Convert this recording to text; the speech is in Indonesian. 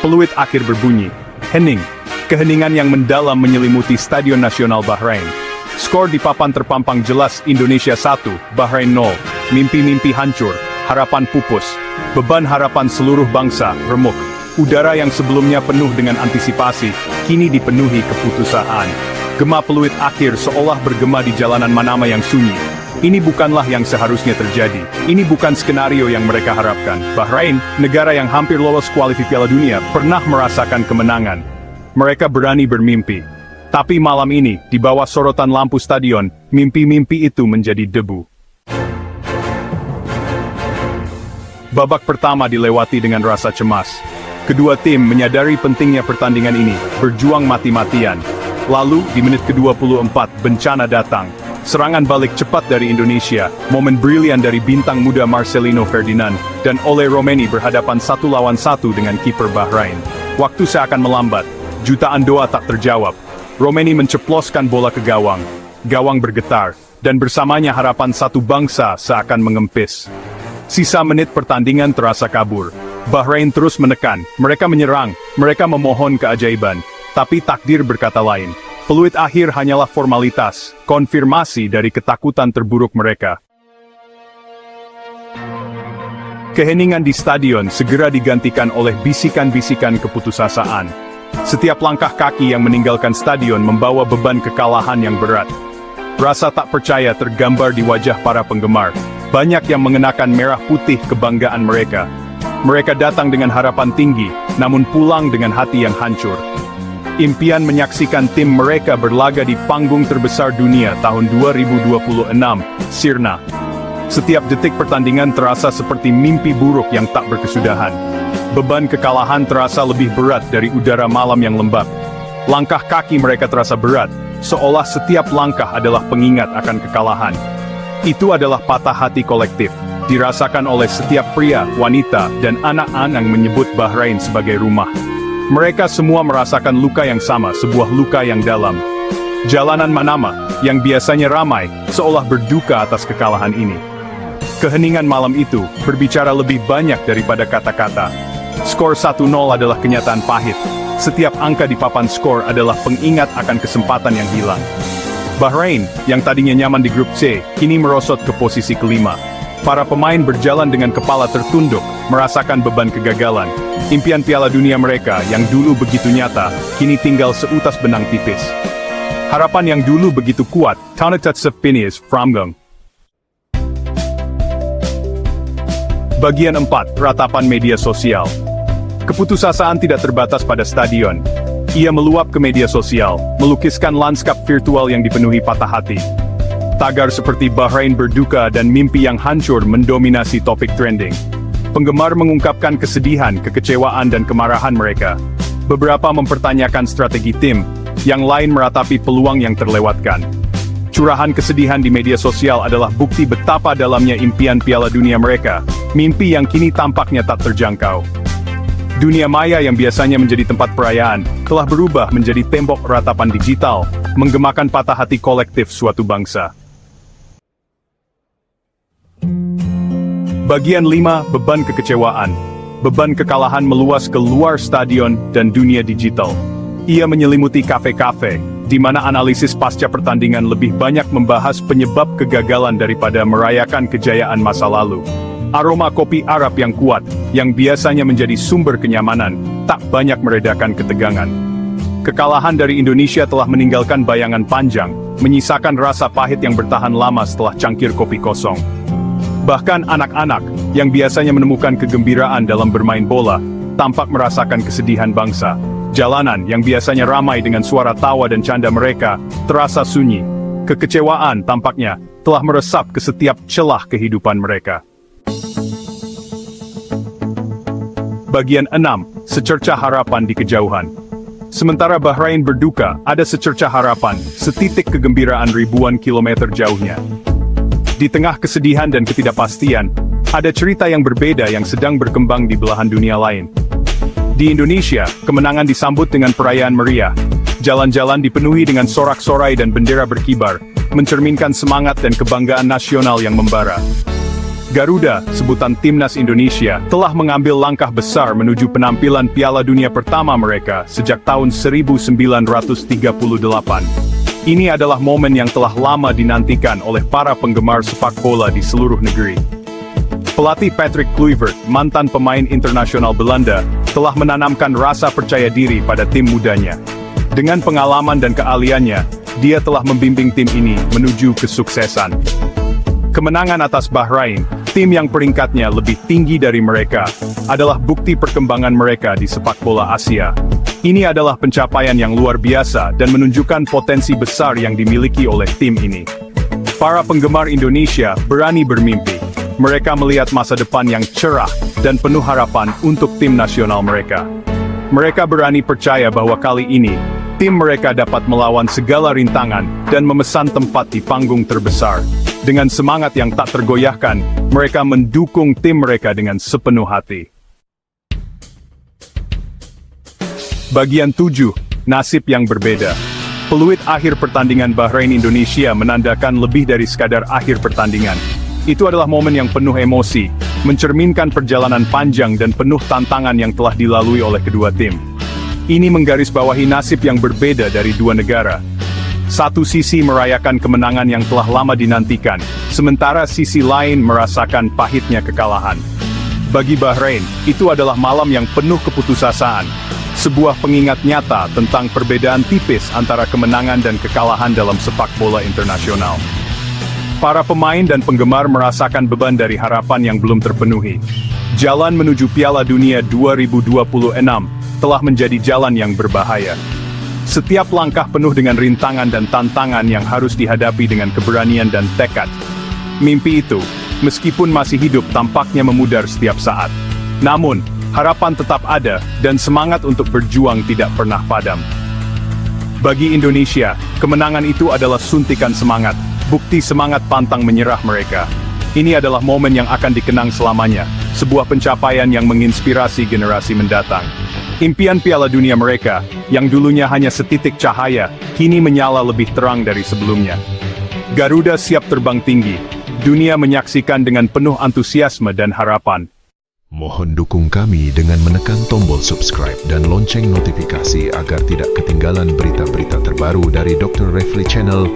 Peluit akhir berbunyi. Hening. Keheningan yang mendalam menyelimuti Stadion Nasional Bahrain. Skor di papan terpampang jelas, Indonesia 1, Bahrain 0. Mimpi-mimpi hancur, harapan pupus. Beban harapan seluruh bangsa, remuk. Udara yang sebelumnya penuh dengan antisipasi, kini dipenuhi keputusasaan. Gema peluit akhir seolah bergema di jalanan Manama yang sunyi. Ini bukanlah yang seharusnya terjadi. Ini bukan skenario yang mereka harapkan. Bahrain, negara yang hampir lolos kualifikasi Piala Dunia, pernah merasakan kemenangan. Mereka berani bermimpi. Tapi malam ini, di bawah sorotan lampu stadion, mimpi-mimpi itu menjadi debu. Babak pertama dilewati dengan rasa cemas. Kedua tim menyadari pentingnya pertandingan ini, berjuang mati-matian. Lalu, di menit ke-24, bencana datang. Serangan balik cepat dari Indonesia, momen brilian dari bintang muda Marcelino Ferdinand, dan Ole Romeni berhadapan 1-1 dengan kiper Bahrain. Waktu seakan melambat, jutaan doa tak terjawab. Romeni menceploskan bola ke gawang. Gawang bergetar, dan bersamanya harapan satu bangsa seakan mengempis. Sisa menit pertandingan terasa kabur. Bahrain terus menekan, mereka menyerang, mereka memohon keajaiban. Tapi takdir berkata lain. Peluit akhir hanyalah formalitas, konfirmasi dari ketakutan terburuk mereka. Keheningan di stadion segera digantikan oleh bisikan-bisikan keputusasaan. Setiap langkah kaki yang meninggalkan stadion membawa beban kekalahan yang berat. Rasa tak percaya tergambar di wajah para penggemar. Banyak yang mengenakan merah putih kebanggaan mereka. Mereka datang dengan harapan tinggi, namun pulang dengan hati yang hancur. Impian menyaksikan tim mereka berlaga di panggung terbesar dunia tahun 2026, sirna. Setiap detik pertandingan terasa seperti mimpi buruk yang tak berkesudahan. Beban kekalahan terasa lebih berat dari udara malam yang lembab. Langkah kaki mereka terasa berat, seolah setiap langkah adalah pengingat akan kekalahan. Itu adalah patah hati kolektif, dirasakan oleh setiap pria, wanita, dan anak-anak yang menyebut Bahrain sebagai rumah. Mereka semua merasakan luka yang sama, sebuah luka yang dalam. Jalanan Manama, yang biasanya ramai, seolah berduka atas kekalahan ini. Keheningan malam itu, berbicara lebih banyak daripada kata-kata. Skor 1-0 adalah kenyataan pahit. Setiap angka di papan skor adalah pengingat akan kesempatan yang hilang. Bahrain, yang tadinya nyaman di grup C, kini merosot ke posisi kelima. Para pemain berjalan dengan kepala tertunduk, merasakan beban kegagalan. Impian Piala Dunia mereka yang dulu begitu nyata, kini tinggal seutas benang tipis. Harapan yang dulu begitu kuat, Tauntat Sepinis, Framgang. Bagian 4, ratapan media sosial. Keputusasaan tidak terbatas pada stadion. Ia meluap ke media sosial, melukiskan lanskap virtual yang dipenuhi patah hati. Tagar seperti Bahrain berduka dan mimpi yang hancur mendominasi topik trending. Penggemar mengungkapkan kesedihan, kekecewaan dan kemarahan mereka. Beberapa mempertanyakan strategi tim, yang lain meratapi peluang yang terlewatkan. Curahan kesedihan di media sosial adalah bukti betapa dalamnya impian Piala Dunia mereka, mimpi yang kini tampaknya tak terjangkau. Dunia maya yang biasanya menjadi tempat perayaan, telah berubah menjadi tembok ratapan digital, menggemakan patah hati kolektif suatu bangsa. Bagian 5, beban kekecewaan. Beban kekalahan meluas ke luar stadion dan dunia digital. Ia menyelimuti kafe-kafe, di mana analisis pasca pertandingan lebih banyak membahas penyebab kegagalan daripada merayakan kejayaan masa lalu. Aroma kopi Arab yang kuat, yang biasanya menjadi sumber kenyamanan, tak banyak meredakan ketegangan. Kekalahan dari Indonesia telah meninggalkan bayangan panjang, menyisakan rasa pahit yang bertahan lama setelah cangkir kopi kosong. Bahkan anak-anak, yang biasanya menemukan kegembiraan dalam bermain bola, tampak merasakan kesedihan bangsa. Jalanan, yang biasanya ramai dengan suara tawa dan canda mereka, terasa sunyi. Kekecewaan, tampaknya, telah meresap ke setiap celah kehidupan mereka. Bagian 6, secercah harapan di kejauhan. Sementara Bahrain berduka, ada secercah harapan, setitik kegembiraan ribuan kilometer jauhnya. Di tengah kesedihan dan ketidakpastian, ada cerita yang berbeda yang sedang berkembang di belahan dunia lain. Di Indonesia, kemenangan disambut dengan perayaan meriah. Jalan-jalan dipenuhi dengan sorak-sorai dan bendera berkibar, mencerminkan semangat dan kebanggaan nasional yang membara. Garuda, sebutan Timnas Indonesia, telah mengambil langkah besar menuju penampilan Piala Dunia pertama mereka sejak tahun 1938. Ini adalah momen yang telah lama dinantikan oleh para penggemar sepak bola di seluruh negeri. Pelatih Patrick Kluivert, mantan pemain internasional Belanda, telah menanamkan rasa percaya diri pada tim mudanya. Dengan pengalaman dan keahliannya, dia telah membimbing tim ini menuju kesuksesan. Kemenangan atas Bahrain, tim yang peringkatnya lebih tinggi dari mereka, adalah bukti perkembangan mereka di sepak bola Asia. Ini adalah pencapaian yang luar biasa dan menunjukkan potensi besar yang dimiliki oleh tim ini. Para penggemar Indonesia berani bermimpi. Mereka melihat masa depan yang cerah dan penuh harapan untuk tim nasional mereka. Mereka berani percaya bahwa kali ini, tim mereka dapat melawan segala rintangan dan memesan tempat di panggung terbesar. Dengan semangat yang tak tergoyahkan, mereka mendukung tim mereka dengan sepenuh hati. Bagian 7. Nasib yang berbeda. Peluit akhir pertandingan Bahrain Indonesia menandakan lebih dari sekadar akhir pertandingan. Itu adalah momen yang penuh emosi, mencerminkan perjalanan panjang dan penuh tantangan yang telah dilalui oleh kedua tim. Ini menggarisbawahi nasib yang berbeda dari dua negara. Satu sisi merayakan kemenangan yang telah lama dinantikan, sementara sisi lain merasakan pahitnya kekalahan. Bagi Bahrain, itu adalah malam yang penuh keputusasaan, sebuah pengingat nyata tentang perbedaan tipis antara kemenangan dan kekalahan dalam sepak bola internasional. Para pemain dan penggemar merasakan beban dari harapan yang belum terpenuhi. Jalan menuju Piala Dunia 2026 telah menjadi jalan yang berbahaya. Setiap langkah penuh dengan rintangan dan tantangan yang harus dihadapi dengan keberanian dan tekad. Mimpi itu, meskipun masih hidup, tampaknya memudar setiap saat. Namun, harapan tetap ada, dan semangat untuk berjuang tidak pernah padam. Bagi Indonesia, kemenangan itu adalah suntikan semangat, bukti semangat pantang menyerah mereka. Ini adalah momen yang akan dikenang selamanya, sebuah pencapaian yang menginspirasi generasi mendatang. Impian Piala Dunia mereka, yang dulunya hanya setitik cahaya, kini menyala lebih terang dari sebelumnya. Garuda siap terbang tinggi, dunia menyaksikan dengan penuh antusiasme dan harapan. Mohon dukung kami dengan menekan tombol subscribe dan lonceng notifikasi agar tidak ketinggalan berita-berita terbaru dari Dr. Refli Channel.